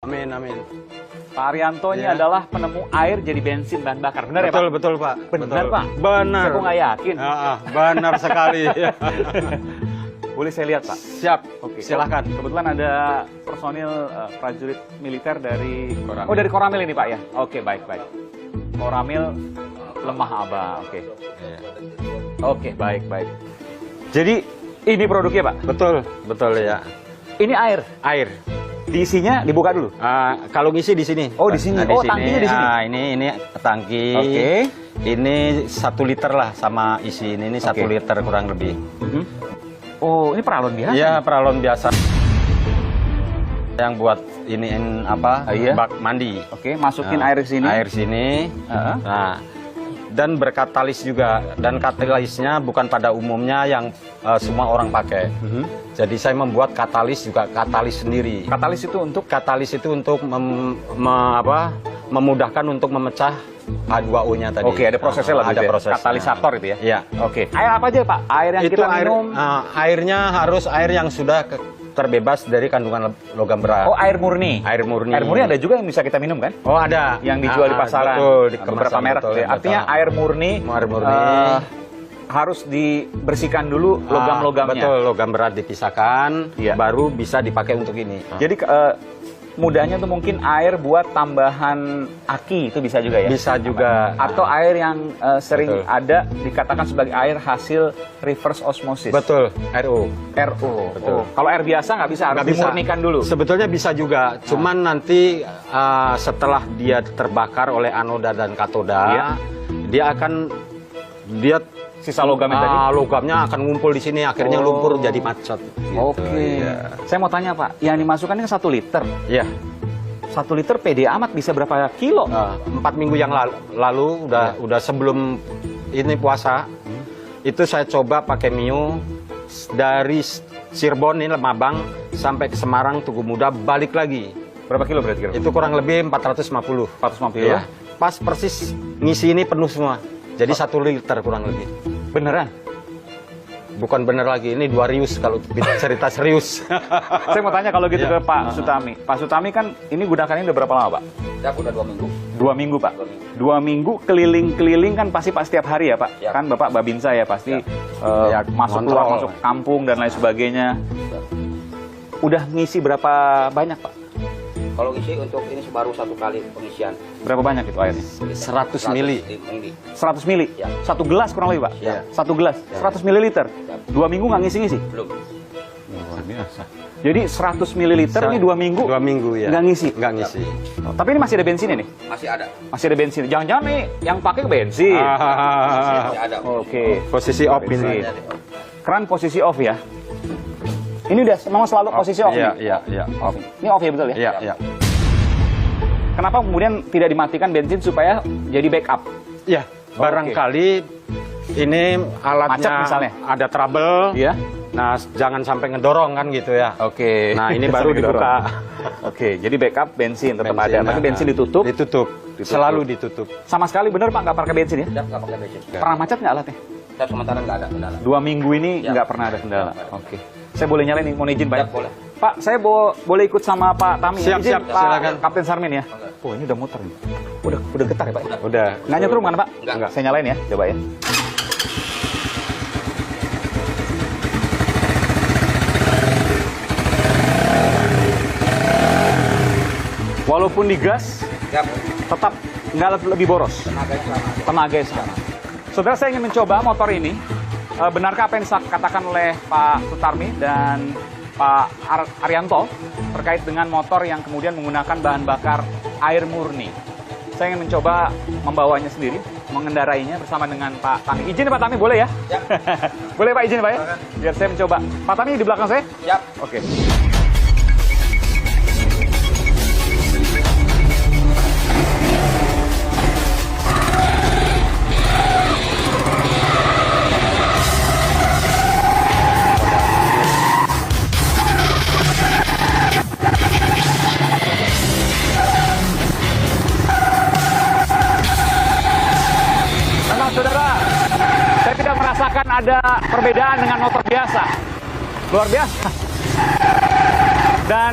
Amin, amin. Pak Arianto ini adalah penemu air jadi bensin bahan bakar. Benar ya Pak? Betul, Pak. Benar Betul. Pak? Benar. Saya kok nggak yakin. Benar sekali. Boleh saya lihat Pak? Siap. Oke. Silakan. Kebetulan ada personil prajurit militer dari Koramil. Oh, dari Koramil ini Pak ya? Oke, baik. Koramil Lemah Abah. Oke. Iya. Oke, baik. Jadi ini produknya Pak? Betul ya. Ini air. Air. Diisinya dibuka dulu. Kalau ngisi di sini. Oh, di sini. Oh, tangkinya di sini. Ini tangki. Oke. Ini 1 liter lah sama isi ini 1 liter kurang lebih. Oh, ini peralon biasa? Iya, peralon biasa. Yang buat iniin apa? Iya. Bak mandi. Oke, masukin air ke sini. Air sini. Nah, dan berkatalis juga. Dan katalisnya bukan pada umumnya yang semua orang pakai. Jadi saya membuat katalis juga katalis sendiri. Katalis itu untuk? Katalis itu untuk memudahkan untuk memecah H2O-nya tadi. Oke, ada prosesnya lah. Ada prosesnya. Katalisator itu ya? Iya. Oke. Air apa aja Pak? Air yang Itu kita air, minum? airnya harus air yang sudah terbebas dari kandungan logam berat. Oh, air murni? Air murni. Air murni ada juga yang bisa kita minum kan? Oh, ada. Yang dijual di pasaran. Betul, di beberapa kemasan, merek. betul, Artinya betul. air murni. Harus dibersihkan dulu logam-logamnya. Betul, logam berat dipisahkan, Iya. baru bisa dipakai untuk ini. Jadi mudahnya tuh mungkin air buat tambahan aki itu bisa juga ya? Bisa juga. Atau air yang sering Betul. ada dikatakan sebagai air hasil reverse osmosis. Betul, RO. RO. Betul. Kalau air biasa nggak bisa, harus Nggak bisa. dimurnikan dulu. Sebetulnya bisa juga, cuman nanti setelah dia terbakar oleh anoda dan katoda, Iya. dia Sisa logamnya tadi? logamnya akan ngumpul di sini, akhirnya lumpur jadi macet. Gitu. Oke. Iya. Saya mau tanya Pak, yang dimasukkan ini 1 liter. Iya. 1 liter pede amat bisa berapa kilo? 4 minggu yang lalu udah sebelum ini puasa, itu saya coba pakai Mio dari Cirebon ini Lemabang sampai ke Semarang Tugu Muda balik lagi. Berapa kilo berarti kira? Itu kurang lebih 450. 450 Iya. Pas persis ngisi ini penuh semua. Jadi 1 liter kurang lebih. Beneran? Bukan bener lagi, ini 2 rius kalau cerita serius. Saya mau tanya kalau gitu Iya. ke Pak Sutami. Pak Sutami kan ini gudakannya udah berapa lama Pak? Ya, udah 2 minggu. 2 minggu Pak? 2 minggu keliling-keliling kan pasti setiap hari ya Pak? Ya. Kan Bapak Babinsa ya pasti Ya, masuk kontrol. keluar, masuk kampung dan lain sebagainya. Udah ngisi berapa banyak Pak? Kalau isi untuk ini baru 1 kali pengisian. Berapa banyak itu airnya? 100 mili. 100 mili? Ya. 1 gelas kurang lebih Pak? Ya. 1 gelas? 100 mililiter? 2 minggu nggak ngisi-ngisi? Belum. Luar biasa. Jadi 100 mililiter ini 2 minggu? 2 minggu ya. Nggak ngisi? Nggak ngisi. Oh, tapi ini masih ada bensinnya nih? Masih ada. Masih ada bensin. Jangan-jangan nih yang pakai bensin. Masih ada. Oke. Posisi off Bensin. ini. Keran posisi off ya. Ini udah memang selalu posisi off. Iya, nih? iya, off. Ini off ya betul ya? Iya, iya. Kenapa kemudian tidak dimatikan bensin supaya jadi backup? Ya, barangkali ini alatnya Macet misalnya? ada trouble. Iya. Nah, jangan sampai ngedorong kan gitu ya. Oke. Nah, ini baru Sampai dibuka. Oke, jadi backup bensin tetap Bensin, ada. Tapi bensin ditutup. Ditutup. Selalu ditutup. Sama sekali bener Pak nggak pakai bensin ya? Ya, nggak pakai bensin. Pernah macet nggak alatnya? Ya, sementara nggak ada kendala. 2 minggu ini Ya. nggak pernah ada kendala. Oke. Saya boleh nyalain nih, mau izin Pak? Ya, boleh. Pak, saya boleh ikut sama Pak Tami. Siap, Izin, siap, Pak silakan. Kapten Sarmin ya. Oh, ini udah muter nih. Udah getar ya Pak? Udah. Nggak nyetrum kan Pak? Nggak. Saya nyalain ya, coba ya. Walaupun digas, Ya, tetap nggak lebih boros. tenaganya sama. Tenaganya sama. Saudara, saya ingin mencoba motor ini. Benarkah apa yang dikatakan oleh Pak Sutarmi dan Pak Arianto terkait dengan motor yang kemudian menggunakan bahan bakar air murni? Saya ingin mencoba membawanya sendiri, mengendarainya bersama dengan Pak Tami. Izin ya Pak Tami, boleh ya? Ya. Boleh Pak, izin Pak ya? Biar saya mencoba. Pak Tami di belakang saya? Ya. Oke. Memang saudara, saya tidak merasakan ada perbedaan dengan motor biasa. Luar biasa. Dan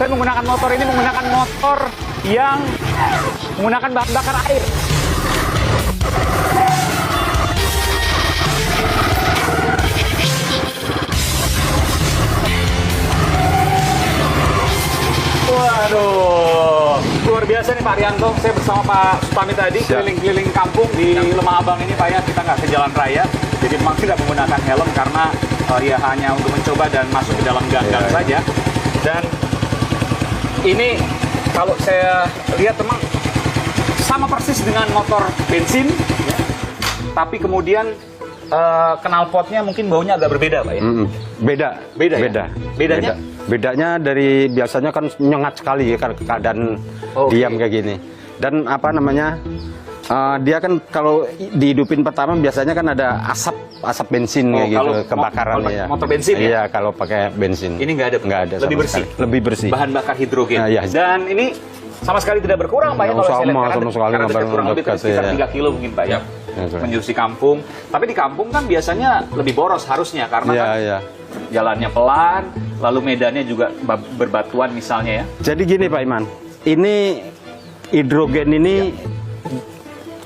Saya menggunakan motor ini menggunakan motor yang menggunakan bahan bakar air. Waduh, luar biasa nih Pak Arianto. Saya bersama Pak Sutarmi tadi keliling-keliling kampung di Lemah Abang ini Pak ya. Kita nggak ke jalan raya, jadi memang tidak menggunakan helm karena ya hanya untuk mencoba dan masuk ke dalam gang-gang saja. Dan ini kalau saya lihat memang sama persis dengan motor bensin, ya. Tapi kemudian knalpotnya mungkin baunya agak berbeda Pak ya. Beda. Beda ya? Beda. Bedanya? Bedanya dari biasanya kan nyengat sekali ya kan keadaan diam kayak gini. Dan apa namanya? Dia kan kalau dihidupin pertama biasanya kan ada asap bensin kayak gitu, kebakaran ya. Motor bensin ya? Iya, kalau pakai bensin. Ini nggak ada. Nggak ada. Lebih sama bersih. sekali. Lebih bersih. Bahan bakar hidrogen. Iya. Dan ini sama sekali tidak berkurang Pak ya kalau saya lihat. Sama sekali karena nggak dekat kurang lebih sekitar 3 kilo mungkin Pak ya. Menjurus di kampung. Tapi di kampung kan biasanya lebih boros harusnya karena kan jalannya pelan, lalu medannya juga berbatuan misalnya ya. Jadi gini Pak Iman, ini hidrogen ini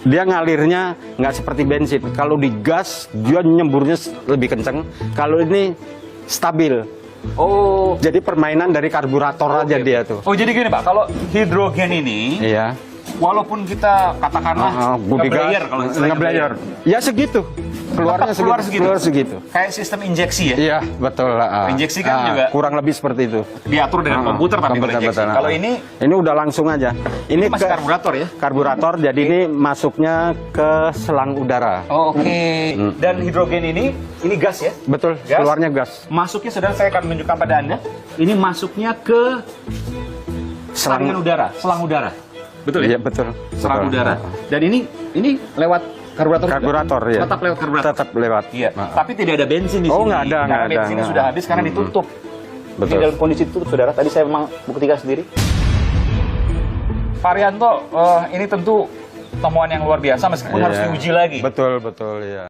dia ngalirnya nggak seperti bensin. Kalau digas dia nyemburnya lebih kenceng. Kalau ini stabil. Oh, Jadi permainan dari karburator aja dia tuh. oh jadi gini Pak, kalau hidrogen ini Iya. walaupun kita katakanlah ngeblayer kalau istilahnya ngeblayer. Ya segitu. Keluarnya Tetap keluar segitu. Keluar segitu. kayak sistem injeksi ya. Iya, betul. Injeksi kan juga kurang lebih seperti itu. diatur dengan komputer tapi kalau injeksi. betul. Kalau ini udah langsung aja. Ini masih karburator ya. Karburator, jadi ini masuknya ke selang udara. Oh, oke. Dan hidrogen ini gas ya. Betul, Gas? keluarnya gas. Masuknya saudara saya akan menunjukkan pada Anda. Ini masuknya ke saringan udara, selang udara. Betul ya? Iya, betul. Selang Betul. udara. Dan ini lewat karburator. Karburator juga? ya. Tetap lewat karburator. Tetap lewat. Iya. Tapi tidak ada bensin di sini. Oh, nggak ada, Karena nggak ada, bensinnya nggak sudah ada. habis karena ditutup. Betul. Ini dalam kondisi tutup, saudara. Tadi saya memang buktikan sendiri. Pak Arianto, ini tentu temuan yang luar biasa meskipun Iya. harus diuji lagi. Betul, betul ya.